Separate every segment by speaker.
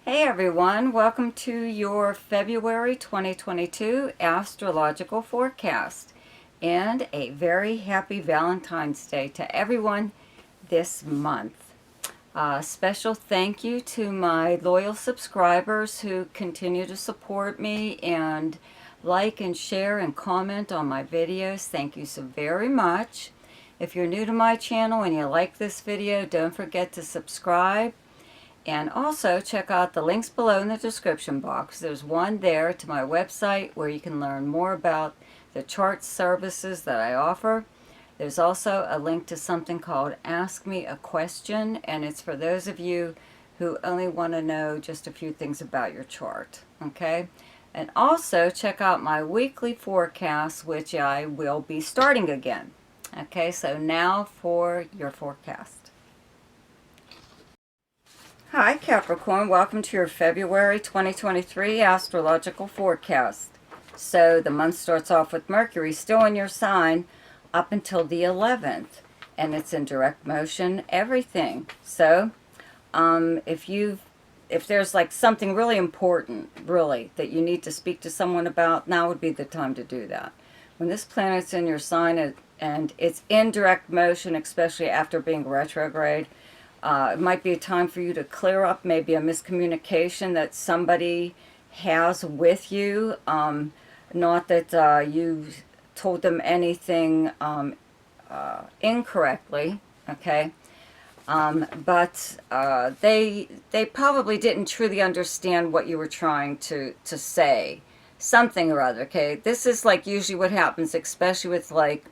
Speaker 1: Hey everyone, welcome to your February 2022 astrological forecast and a very happy Valentine's Day to everyone this month. Special thank you to my loyal subscribers who continue to support me and like and share and comment on my videos. Thank you so very much. If you're new to my channel and you like this video, don't forget to subscribe. And also check out the links below in the description box. There's one there to my website where you can learn more about the chart services that I offer. There's also a link to something called Ask Me a Question, and it's for those of you who only want to know just a few things about your chart. Okay? And also check out my weekly forecast, which I will be starting again. Okay, so now for your forecast. Hi Capricorn, welcome to your February 2023 astrological forecast. So the month starts off with Mercury still in your sign up until the 11th, and it's in direct motion, everything. So if there's like something really important, really, that you need to speak to someone about, now would be the time to do that. When this planet's in your sign and it's in direct motion, especially after being retrograde, it might be a time for you to clear up maybe a miscommunication that somebody has with you. Not that you told them anything incorrectly, okay? But they probably didn't truly understand what you were trying to say. Something or other, okay? This is like usually what happens, especially with like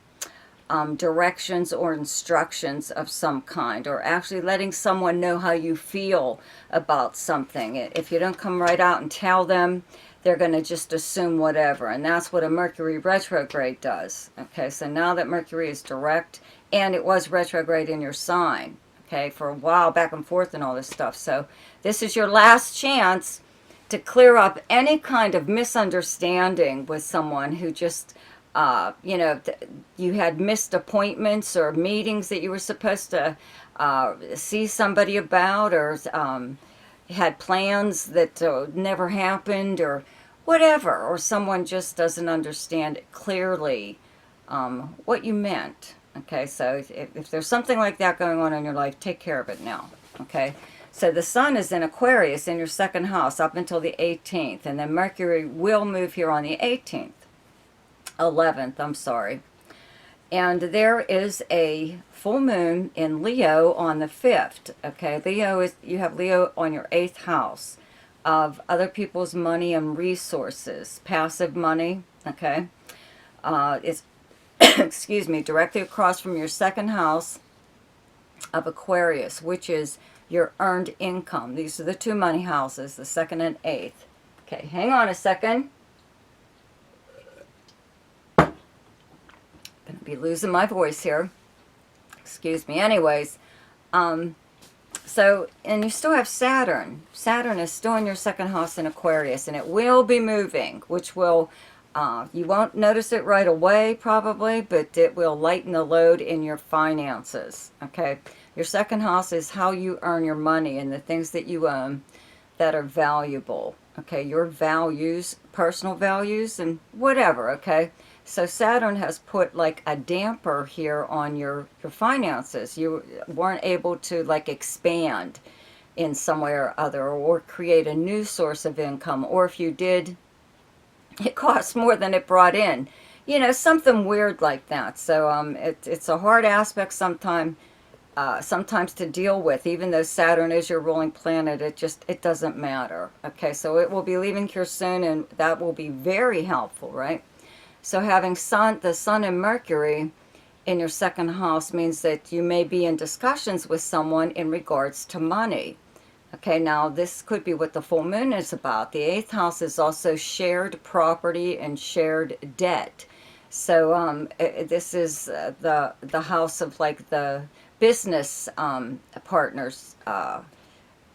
Speaker 1: directions or instructions of some kind, or actually letting someone know how you feel about something. If you don't come right out and tell them, they're going to just assume whatever, and that's what a Mercury retrograde does. Okay, so now that Mercury is direct, and it was retrograde in your sign, okay, for a while, back and forth and all this stuff. So this is your last chance to clear up any kind of misunderstanding with someone who just you had missed appointments or meetings that you were supposed to see somebody about, or had plans that never happened, or whatever, or someone just doesn't understand clearly what you meant. Okay, so if there's something like that going on in your life, take care of it now. Okay, so the sun is in Aquarius in your second house up until the 18th, and then Mercury will move here on the 11th, I'm sorry. And there is a full moon in Leo on the 5th. Okay, Leo is, you have Leo on your 8th house of other people's money and resources, passive money. Okay, it's excuse me, directly across from your second house of Aquarius, which is your earned income. These are the two money houses, the 2nd and 8th. Okay, hang on a second. Gonna be losing my voice here. Excuse me. Anyways, so, and you still have Saturn. Saturn is still in your second house in Aquarius, and it will be moving, which will, you won't notice it right away probably, but it will lighten the load in your finances. Okay, your second house is how you earn your money and the things that you own that are valuable. Okay, your values, personal values, and whatever. Okay. So Saturn has put like a damper here on your finances. You weren't able to like expand in some way or other, or create a new source of income. Or if you did, it costs more than it brought in. You know, something weird like that. So it's a hard aspect sometimes to deal with. Even though Saturn is your ruling planet, it doesn't matter. Okay, so it will be leaving here soon, and that will be very helpful, right? So having the sun and Mercury in your second house means that you may be in discussions with someone in regards to money. Okay, now this could be what the full moon is about. The 8th house is also shared property and shared debt. So this is the house of like the business partners,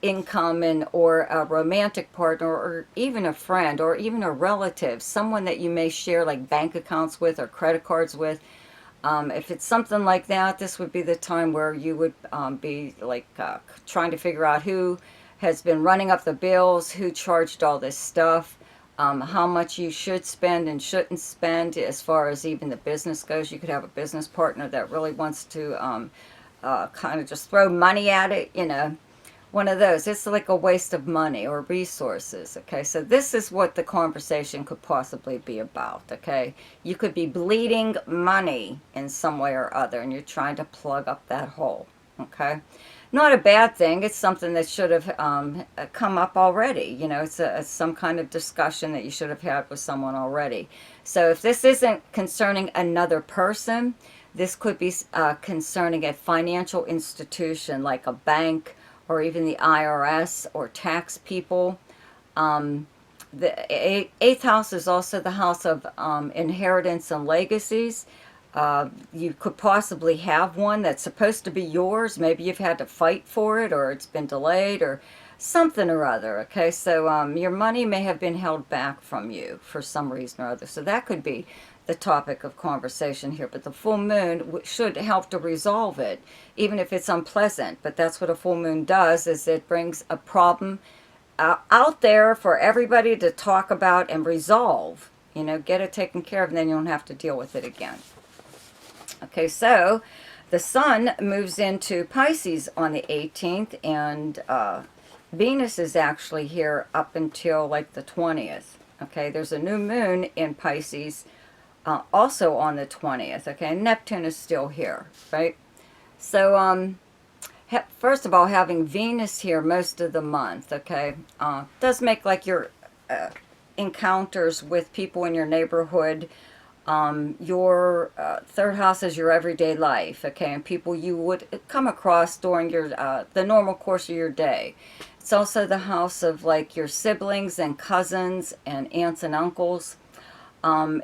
Speaker 1: income, and or a romantic partner, or even a friend, or even a relative, someone that you may share like bank accounts with or credit cards with. If it's something like that, this would be the time where you would be like trying to figure out who has been running up the bills, who charged all this stuff, how much you should spend and shouldn't spend as far as even the business goes. You could have a business partner that really wants to kind of just throw money at it, you know, one of those. It's like a waste of money or resources, okay? So this is what the conversation could possibly be about, okay? You could be bleeding money in some way or other, and you're trying to plug up that hole, okay? Not a bad thing. It's something that should have come up already. You know, it's some kind of discussion that you should have had with someone already. So if this isn't concerning another person, this could be concerning a financial institution like a bank or even the IRS or tax people. The eighth house is also the house of inheritance and legacies. You could possibly have one that's supposed to be yours. Maybe you've had to fight for it, or it's been delayed, or something or other, okay? So your money may have been held back from you for some reason or other. So that could be the topic of conversation here. But the full moon should help to resolve it, even if it's unpleasant. But that's what a full moon does, is it brings a problem out there for everybody to talk about and resolve. You know, get it taken care of, and then you don't have to deal with it again. Okay, so the sun moves into Pisces on the 18th, and Venus is actually here up until like the 20th. Okay, there's a new moon in Pisces also on the 20th. Okay, Neptune is still here, right? So, first of all, having Venus here most of the month, okay, does make like your encounters with people in your neighborhood. Your third house is your everyday life, okay, and people you would come across during your the normal course of your day. It's also the house of like your siblings and cousins and aunts and uncles.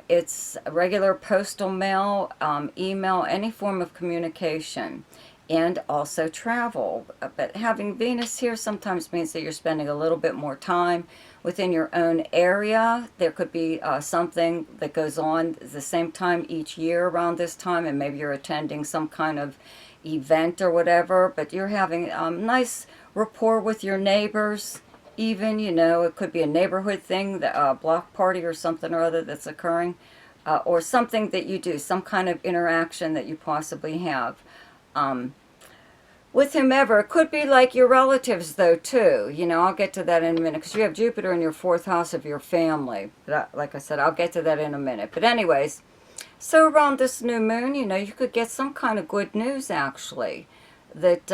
Speaker 1: It's regular postal mail, email, any form of communication, and also travel. But having Venus here sometimes means that you're spending a little bit more time within your own area. There could be something that goes on at the same time each year around this time, and maybe you're attending some kind of event or whatever, but you're having nice rapport with your neighbors. Even, you know, it could be a neighborhood thing, a block party or something or other that's occurring, or something that you do, some kind of interaction that you possibly have with whomever. It could be like your relatives, though, too. You know, I'll get to that in a minute, because you have Jupiter in your fourth house of your family. But like I said, I'll get to that in a minute. But anyways, so around this new moon, you know, you could get some kind of good news, actually, that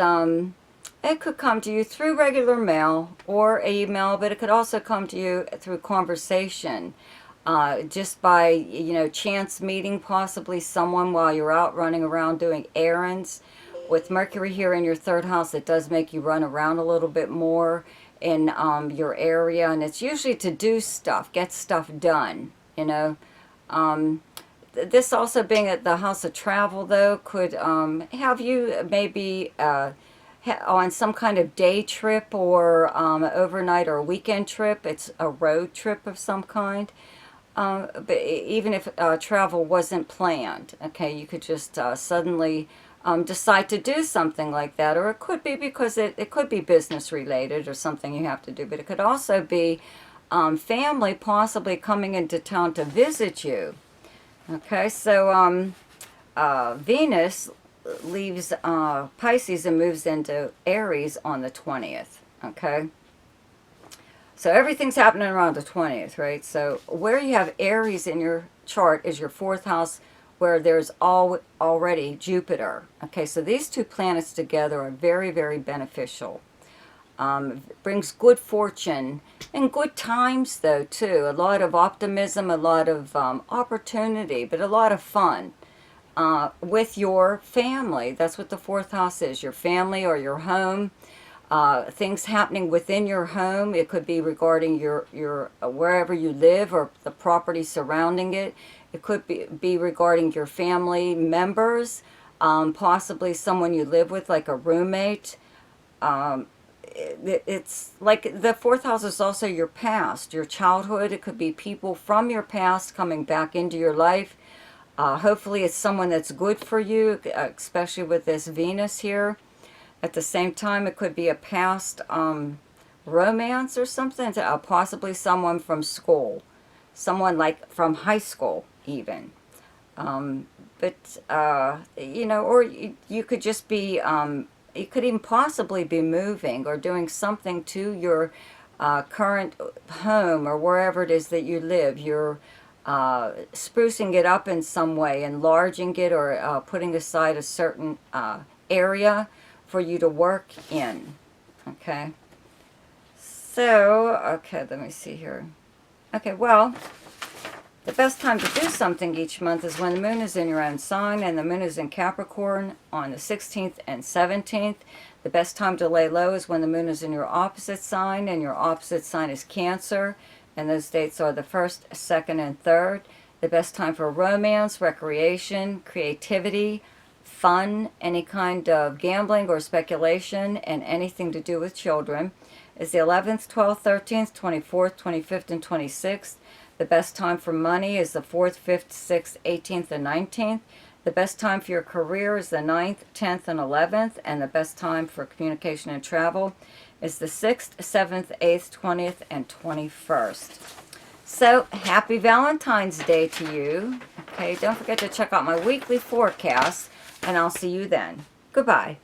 Speaker 1: it could come to you through regular mail or email, but it could also come to you through conversation, just by, you know, chance meeting possibly someone while you're out running around doing errands. With Mercury here in your third house, it does make you run around a little bit more in your area, and it's usually to do stuff, get stuff done, you know. This also being at the house of travel, though, could have you maybe on some kind of day trip or overnight or weekend trip. It's a road trip of some kind. But even if travel wasn't planned, okay, you could just suddenly decide to do something like that. Or it could be because it could be business related or something you have to do. But it could also be family possibly coming into town to visit you. Okay, so Venus leaves Pisces and moves into Aries on the 20th, okay? So everything's happening around the 20th, right? So where you have Aries in your chart is your fourth house, where there's already Jupiter, okay? So these two planets together are very, very beneficial. Brings good fortune and good times, though, too. A lot of optimism, a lot of opportunity, but a lot of fun. With your family. That's what the fourth house is, your family or your home. Things happening within your home. It could be regarding your wherever you live or the property surrounding it. It could be regarding your family members, possibly someone you live with, like a roommate. It's like the fourth house is also your past, your childhood. It could be people from your past coming back into your life. Hopefully it's someone that's good for you, especially with this Venus here. At the same time, it could be a past romance or something, possibly someone from school, someone like from high school even. But you know, or you could just be, you could even possibly be moving or doing something to your current home or wherever it is that you live. You're sprucing it up in some way, enlarging it, or putting aside a certain area for you to work in. Okay. So, okay, let me see here. Okay, well, the best time to do something each month is when the moon is in your own sign, and the moon is in Capricorn on the 16th and 17th. The best time to lay low is when the moon is in your opposite sign, and your opposite sign is Cancer, and those dates are the 1st, 2nd, and 3rd. The best time for romance, recreation, creativity, fun, any kind of gambling or speculation, and anything to do with children is the 11th, 12th, 13th, 24th, 25th, and 26th. The best time for money is the 4th, 5th, 6th, 18th, and 19th. The best time for your career is the 9th, 10th, and 11th. And the best time for communication and travel is the 6th, 7th, 8th, 20th, and 21st. So, happy Valentine's Day to you. Okay, don't forget to check out my weekly forecast, and I'll see you then. Goodbye.